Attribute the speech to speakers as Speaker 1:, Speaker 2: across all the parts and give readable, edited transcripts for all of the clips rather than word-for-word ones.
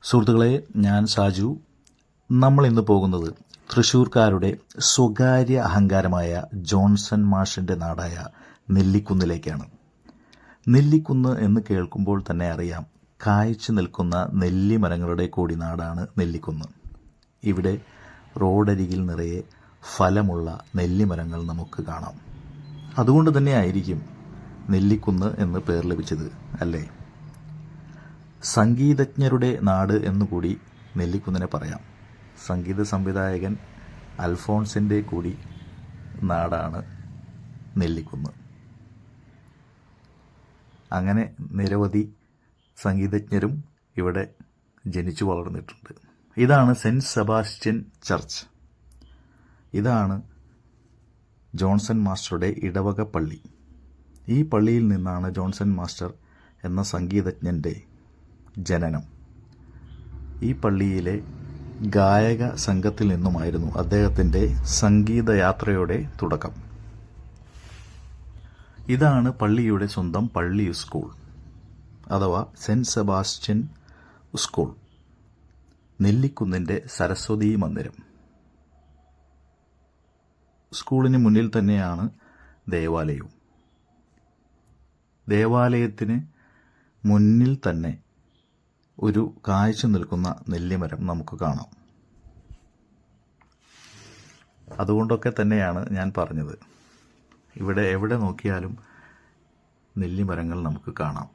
Speaker 1: സുഹൃത്തുക്കളെ, ഞാൻ സാജു. നമ്മൾ ഇന്ന് പോകുന്നത് തൃശ്ശൂർക്കാരുടെ സ്വകാര്യ അഹങ്കാരമായ ജോൺസൺ മാഷിൻ്റെ നാടായ നെല്ലിക്കുന്നിലേക്കാണ്. നെല്ലിക്കുന്ന് എന്ന് കേൾക്കുമ്പോൾ തന്നെ അറിയാം, കായ്ച്ചു നിൽക്കുന്ന നെല്ലിമരങ്ങളുടെ കൂടി നാടാണ് നെല്ലിക്കുന്ന്. ഇവിടെ റോഡരികിൽ നിറയെ ഫലമുള്ള നെല്ലിമരങ്ങൾ നമുക്ക് കാണാം. അതുകൊണ്ട് തന്നെ ആയിരിക്കും നെല്ലിക്കുന്ന് എന്ന് പേർ ലഭിച്ചത്, അല്ലേ? സംഗീതജ്ഞരുടെ നാട് എന്നുകൂടി നെല്ലിക്കുന്നിനെ പറയാം. സംഗീത സംവിധായകൻ അൽഫോൺസിൻ്റെ കൂടി നാടാണ് നെല്ലിക്കുന്ന്. അങ്ങനെ നിരവധി സംഗീതജ്ഞരും ഇവിടെ ജനിച്ചു വളർന്നിട്ടുണ്ട്. ഇതാണ് സെൻറ്റ് സെബാസ്റ്റ്യൻ ചർച്ച്. ഇതാണ് ജോൺസൺ മാസ്റ്ററുടെ ഇടവക പള്ളി. ഈ പള്ളിയിൽ നിന്നാണ് ജോൺസൺ മാസ്റ്റർ എന്ന സംഗീതജ്ഞൻ്റെ ജനനം. ഈ പള്ളിയിലെ ഗായക സംഘത്തിൽ നിന്നുമായിരുന്നു അദ്ദേഹത്തിൻ്റെ സംഗീതയാത്രയുടെ തുടക്കം. ഇതാണ് പള്ളിയുടെ സ്വന്തം പള്ളി സ്കൂൾ, അഥവാ സെൻറ്റ് സെബാസ്റ്റ്യൻ സ്കൂൾ, നെല്ലിക്കുന്നിൻ്റെ സരസ്വതീ മന്ദിരം. സ്കൂളിന് മുന്നിൽ തന്നെയാണ് ദേവാലയവും. ദേവാലയത്തിന് മുന്നിൽ തന്നെ ഒരു കായ്ച്ചു നിൽക്കുന്ന നെല്ലിമരം നമുക്ക് കാണാം. അതുകൊണ്ടൊക്കെ തന്നെയാണ് ഞാൻ പറഞ്ഞത്, ഇവിടെ എവിടെ നോക്കിയാലും നെല്ലിമരങ്ങൾ നമുക്ക് കാണാം.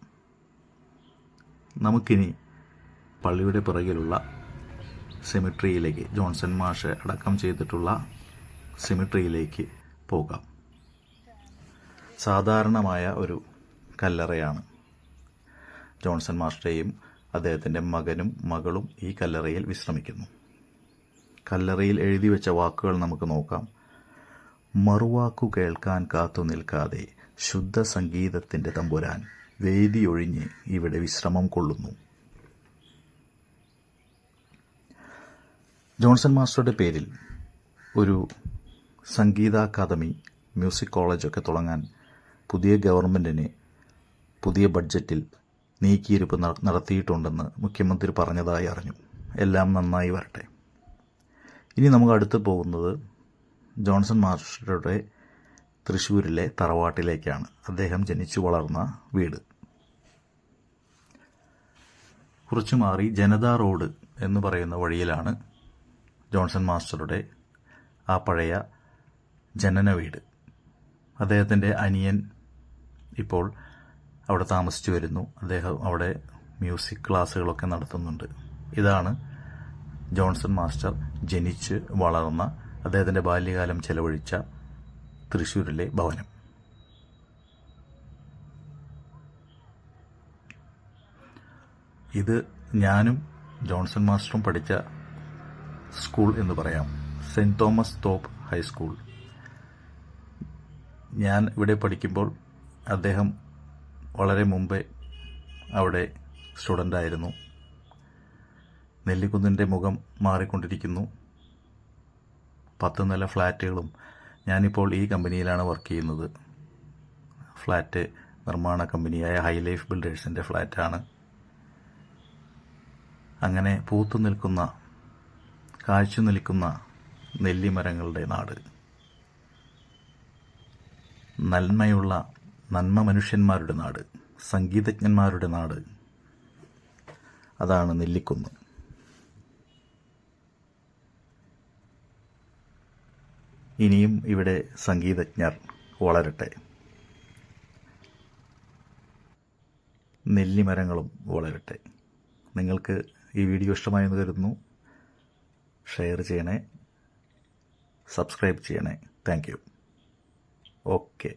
Speaker 1: നമുക്കിനി പള്ളിയുടെ പിറകിലുള്ള സെമിട്രിയിലേക്ക്, ജോൺസൺ മാഷ് അടക്കം ചെയ്തിട്ടുള്ള സെമിട്രിയിലേക്ക് പോകാം. സാധാരണമായ ഒരു കല്ലറയാണ്. ജോൺസൺ മാസ്റ്ററേയും അദ്ദേഹത്തിൻ്റെ മകനും മകളും ഈ കല്ലറയിൽ വിശ്രമിക്കുന്നു. കല്ലറയിൽ എഴുതി വെച്ച വാക്കുകൾ നമുക്ക് നോക്കാം. മറുവാക്കു കേൾക്കാൻ കാത്തു നിൽക്കാതെ ശുദ്ധ സംഗീതത്തിൻ്റെ തമ്പുരാൻ വേദിയൊഴിഞ്ഞ് ഇവിടെ വിശ്രമം കൊള്ളുന്നു. ജോൺസൺ മാസ്റ്ററുടെ പേരിൽ ഒരു സംഗീത അക്കാദമി, മ്യൂസിക് കോളേജൊക്കെ തുടങ്ങാൻ പുതിയ ഗവൺമെൻറ്റിന് പുതിയ ബഡ്ജറ്റിൽ നീക്കിയിരിപ്പ് നടത്തിയിട്ടുണ്ടെന്ന് മുഖ്യമന്ത്രി പറഞ്ഞതായി അറിഞ്ഞു. എല്ലാം നന്നായി വരട്ടെ. ഇനി നമുക്ക് അടുത്ത് പോകുന്നത് ജോൺസൺ മാസ്റ്ററുടെ തൃശ്ശൂരിലെ തറവാട്ടിലേക്കാണ്. അദ്ദേഹം ജനിച്ചു വളർന്ന വീട്. കുറച്ചു മാറി ജനതാ റോഡ് എന്ന് പറയുന്ന വഴിയിലാണ് ജോൺസൺ മാസ്റ്ററുടെ ആ പഴയ ജനന വീട്. അദ്ദേഹത്തിൻ്റെ അനിയൻ ഇപ്പോൾ അവിടെ താമസിച്ചു വരുന്നു. അദ്ദേഹം അവിടെ മ്യൂസിക് ക്ലാസ്സുകളൊക്കെ നടത്തുന്നുണ്ട്. ഇതാണ് ജോൺസൺ മാസ്റ്റർ ജനിച്ച് വളർന്ന, അദ്ദേഹത്തിൻ്റെ ബാല്യകാലം ചെലവഴിച്ച തൃശ്ശൂരിലെ ഭവനം. ഇത് ഞാനും ജോൺസൺ മാസ്റ്ററും പഠിച്ച സ്കൂൾ എന്ന് പറയാം, സെൻറ്റ് തോമസ് തോപ്പ് ഹൈസ്കൂൾ. ഞാൻ ഇവിടെ പഠിക്കുമ്പോൾ അദ്ദേഹം വളരെ മുമ്പേ അവിടെ സ്റ്റുഡൻ്റായിരുന്നു. നെല്ലിക്കുന്നിൻ്റെ മുഖം മാറിക്കൊണ്ടിരിക്കുന്നു. 10 നില ഫ്ലാറ്റുകളും. ഞാനിപ്പോൾ ഈ കമ്പനിയിലാണ് വർക്ക് ചെയ്യുന്നത്. ഫ്ലാറ്റ് നിർമ്മാണ കമ്പനിയായ ഹൈ ലൈഫ് ബിൽഡേഴ്സിൻ്റെ ഫ്ലാറ്റാണ്. അങ്ങനെ പൂത്തു നിൽക്കുന്ന, കാഴ്ച നിൽക്കുന്ന നെല്ലിമരങ്ങളുടെ നാട്, നന്മ മനുഷ്യന്മാരുടെ നാട്, സംഗീതജ്ഞന്മാരുടെ നാട്, അതാണ് നെല്ലിക്കുന്ന്. ഇനിയും ഇവിടെ സംഗീതജ്ഞർ വളരട്ടെ, നെല്ലിമരങ്ങളും വളരട്ടെ. നിങ്ങൾക്ക് ഈ വീഡിയോ ഇഷ്ടമായെന്ന് കരുതുന്നു. ഷെയർ ചെയ്യണേ, സബ്സ്ക്രൈബ് ചെയ്യണേ. Thank you. ഓക്കെ.